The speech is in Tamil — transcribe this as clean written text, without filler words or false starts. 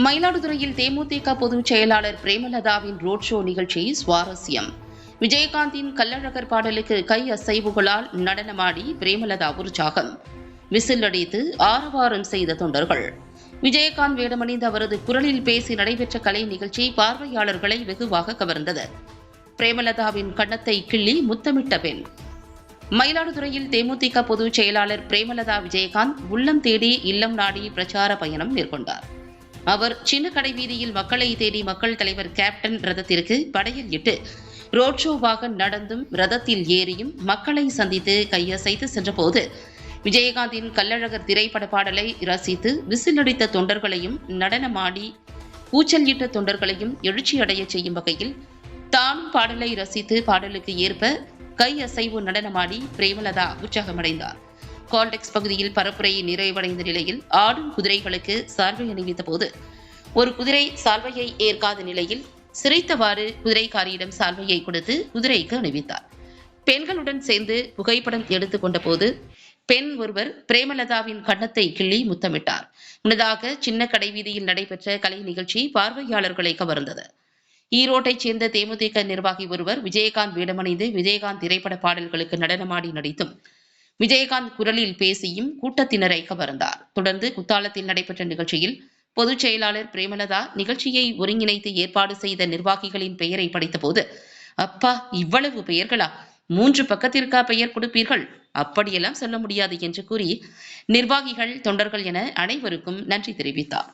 மயிலாடுதுறையில் தேமுதிக பொதுச் செயலாளர் பிரேமலதாவின் ரோட் ஷோ நிகழ்ச்சி சுவாரஸ்யம். விஜயகாந்தின் கள்ளழகர் பாடலுக்கு கை அசைவுகளால் நடனமாடி பிரேமலதா உற்சாகம். விசில் அடித்து ஆரவாரம் செய்த தொண்டர்கள். விஜயகாந்த் வேடமணிந்த அவரது குரலில் பேசி நடைபெற்ற கலை நிகழ்ச்சி பார்வையாளர்களை வெகுவாக கவர்ந்தது. பிரேமலதாவின் கன்னத்தை கிள்ளி முத்தமிட்ட பெண். மயிலாடுதுறையில் தேமுதிக பொதுச் செயலாளர் பிரேமலதா விஜயகாந்த் உள்ளம் தேடி இல்லம் நாடி பிரச்சார பயணம் மேற்கொண்டார். அவர் சின்ன கடை வீதியில் மக்களை தேடி மக்கள் தலைவர் கேப்டன் ரதத்திற்கு படையில் இட்டு ரோட் ஷோவாக நடந்தும் ரதத்தில் ஏறியும் மக்களை சந்தித்து கையசைத்து சென்றபோது விஜயகாந்தின் கள்ளழகர் திரைப்பட பாடலை ரசித்து விசிலடித்த தொண்டர்களையும் நடனமாடி கூச்சல் இட்ட தொண்டர்களையும் எழுச்சியடைய செய்யும் வகையில் தானும் பாடலை ரசித்து பாடலுக்கு ஏற்ப கை அசைவு நடனமாடி பிரேமலதா உற்சாகமடைந்தார். கால்டெக்ஸ் பகுதியில் பரப்புரையை நிறைவடைந்த நிலையில் ஆடும் குதிரைகளுக்கு சால்வை அணிவித்த போது ஒரு குதிரை சால்வையை ஏற்காத நிலையில் சிரித்தவாறு குதிரைக்காரியிடம் சால்வையை கொடுத்து குதிரைக்கு அணிவித்தார். பெண்களுடன் சேர்ந்து புகைப்படம் எடுத்துக் கொண்ட போது பெண் ஒருவர் பிரேமலதாவின் கன்னத்தை கிள்ளி முத்தமிட்டார். முன்னதாக சின்ன கடை வீதியில் நடைபெற்ற கலை நிகழ்ச்சி பார்வையாளர்களை கவர்ந்தது. ஈரோட்டைச் சேர்ந்த தேமுதிக நிர்வாகி ஒருவர் விஜயகாந்த் வேடமணிந்து விஜயகாந்த் திரைப்பட பாடல்களுக்கு நடனமாடி நடித்தும் விஜயகாந்த் குரலில் பேசியும் கூட்டத்தினரை கவர்ந்தார். தொடர்ந்து குத்தாலத்தில் நடைபெற்ற நிகழ்ச்சியில் பொதுச் செயலாளர் பிரேமலதா நிகழ்ச்சியை ஒருங்கிணைத்து ஏற்பாடு செய்த நிர்வாகிகளின் பெயரை படித்தபோது, அப்பா, இவ்வளவு பெயர்களா? 3 பக்கத்திற்கா பெயர் கொடுப்பீர்கள்? அப்படியெல்லாம் சொல்ல முடியாது என்று கூறி நிர்வாகிகள், தொண்டர்கள் என அனைவருக்கும் நன்றி தெரிவித்தார்.